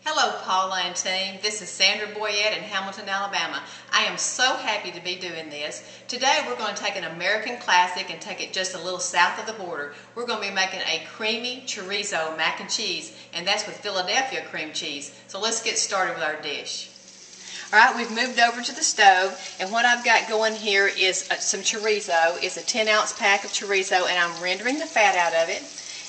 Hello Paula and team, this is Sandra Boyette in Hamilton, Alabama. I am so happy to be doing this. Today we're going to take an American classic and take it just a little south of the border. We're going to be making a creamy chorizo mac and cheese, and that's with Philadelphia cream cheese. So let's get started with our dish. Alright, we've moved over to the stove, and what I've got going here is some chorizo. It's a 10-ounce pack of chorizo, and I'm rendering the fat out of it.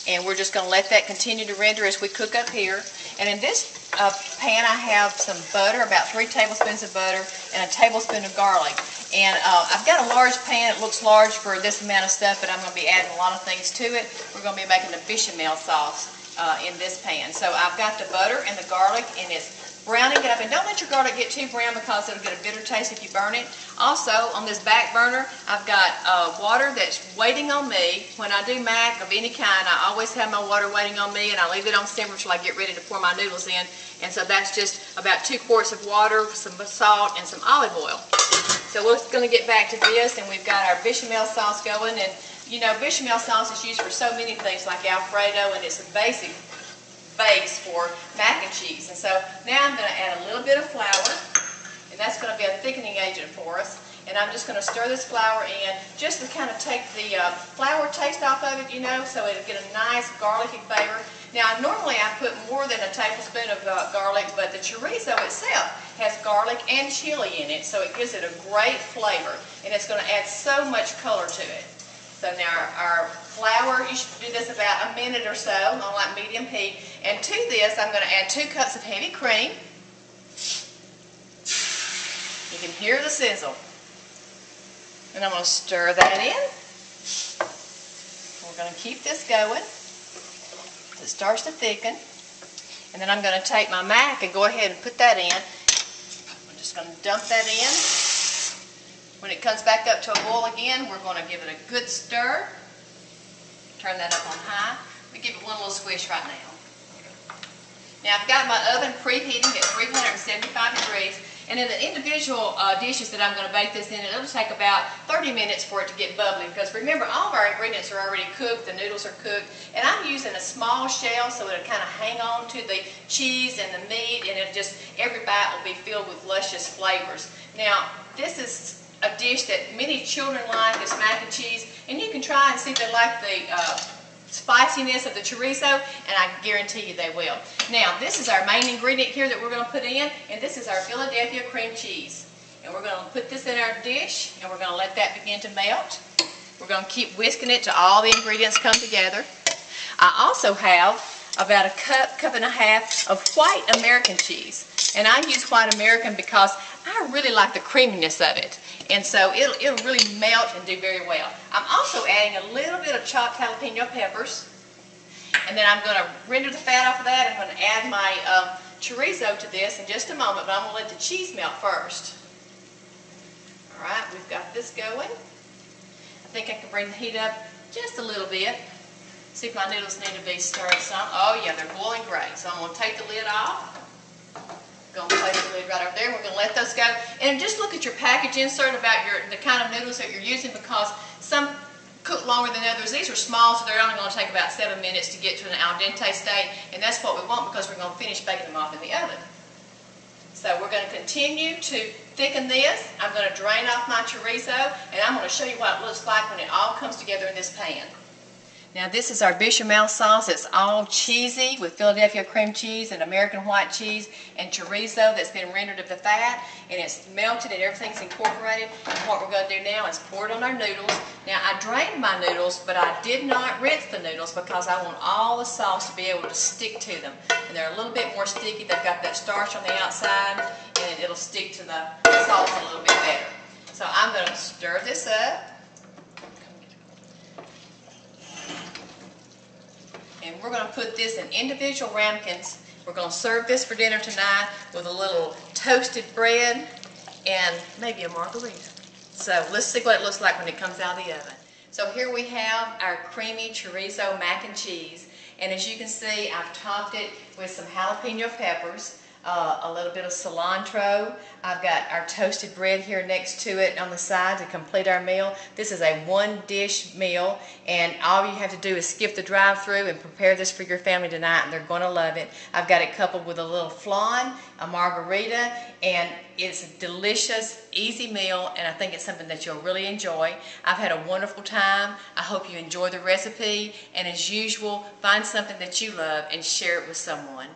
And we're just going to let that continue to render as we cook up here. And in this pan I have some butter, about 3 tablespoons of butter, and a tablespoon of garlic. And I've got a large pan. It looks large for this amount of stuff, but I'm going to be adding a lot of things to it. We're going to be making a bechamel sauce in this pan. So I've got the butter and the garlic, and it's browning it up. And don't let your garlic get too brown because it'll get a bitter taste if you burn it. Also, on this back burner, I've got water that's waiting on me. When I do mac of any kind, I always have my water waiting on me, and I leave it on simmer until I get ready to pour my noodles in. And so that's just about 2 quarts of water, some salt, and some olive oil. So we're going to get back to this, and we've got our bechamel sauce going. And you know, bechamel sauce is used for so many things like Alfredo, and it's a basic base for mac and cheese. And so now I'm going to add a little bit of flour, and that's going to be a thickening agent for us. And I'm just going to stir this flour in just to kind of take the flour taste off of it, you know, so it'll get a nice garlicky flavor. Now normally I put more than a tablespoon of garlic, but the chorizo itself has garlic and chili in it, so it gives it a great flavor, and it's going to add so much color to it. So now our flour, you should do this about a minute or so on like medium heat. And to this, I'm going to add 2 cups of heavy cream. You can hear the sizzle. And I'm going to stir that in. We're going to keep this going. It starts to thicken. And then I'm going to take my mac and go ahead and put that in. I'm just going to dump that in. When it comes back up to a boil again, we're going to give it a good stir. Turn that up on high. We give it one little squish right now. Now I've got my oven preheating at 375 degrees, and in the individual dishes that I'm going to bake this in, it'll take about 30 minutes for it to get bubbly, because remember, all of our ingredients are already cooked, the noodles are cooked, and I'm using a small shell so it'll kind of hang on to the cheese and the meat, and it'll just, every bite will be filled with luscious flavors. Now this is a dish that many children like, is mac and cheese, and you can try and see if they like the spiciness of the chorizo, and I guarantee you they will. Now this is our main ingredient here that we're going to put in, and this is our Philadelphia cream cheese. And we're going to put this in our dish, and we're going to let that begin to melt. We're going to keep whisking it till all the ingredients come together. I also have about a cup and a half of white American cheese, and I use white American because I really like the creaminess of it, and so it'll really melt and do very well. I'm also adding a little bit of chopped jalapeno peppers, and then I'm going to render the fat off of that. I'm going to add my chorizo to this in just a moment, but I'm going to let the cheese melt first. Alright, we've got this going. I think I can bring the heat up just a little bit. See if my noodles need to be stirred some. Oh yeah, they're boiling great. So I'm going to take the lid off. Going to place the lid right over there. We're going to let those go. And just look at your package insert about the kind of noodles that you're using, because some cook longer than others. These are small, so they're only going to take about 7 minutes to get to an al dente state, and that's what we want because we're going to finish baking them off in the oven. So we're going to continue to thicken this. I'm going to drain off my chorizo, and I'm going to show you what it looks like when it all comes together in this pan. Now this is our bechamel sauce. It's all cheesy with Philadelphia cream cheese and American white cheese and chorizo that's been rendered of the fat, and it's melted and everything's incorporated. And what we're going to do now is pour it on our noodles. Now I drained my noodles, but I did not rinse the noodles because I want all the sauce to be able to stick to them. And they're a little bit more sticky. They've got that starch on the outside, and it'll stick to the sauce a little bit better. So I'm going to stir this up. And we're going to put this in individual ramekins. We're going to serve this for dinner tonight with a little toasted bread and maybe a margarita. So let's see what it looks like when it comes out of the oven. So here we have our creamy chorizo mac and cheese. And as you can see, I've topped it with some jalapeno peppers. a little bit of cilantro. I've got our toasted bread here next to it on the side to complete our meal. This is a one-dish meal, and all you have to do is skip the drive-thru and prepare this for your family tonight, and they're going to love it. I've got it coupled with a little flan, a margarita, and it's a delicious, easy meal, and I think it's something that you'll really enjoy. I've had a wonderful time. I hope you enjoy the recipe, and as usual, find something that you love and share it with someone.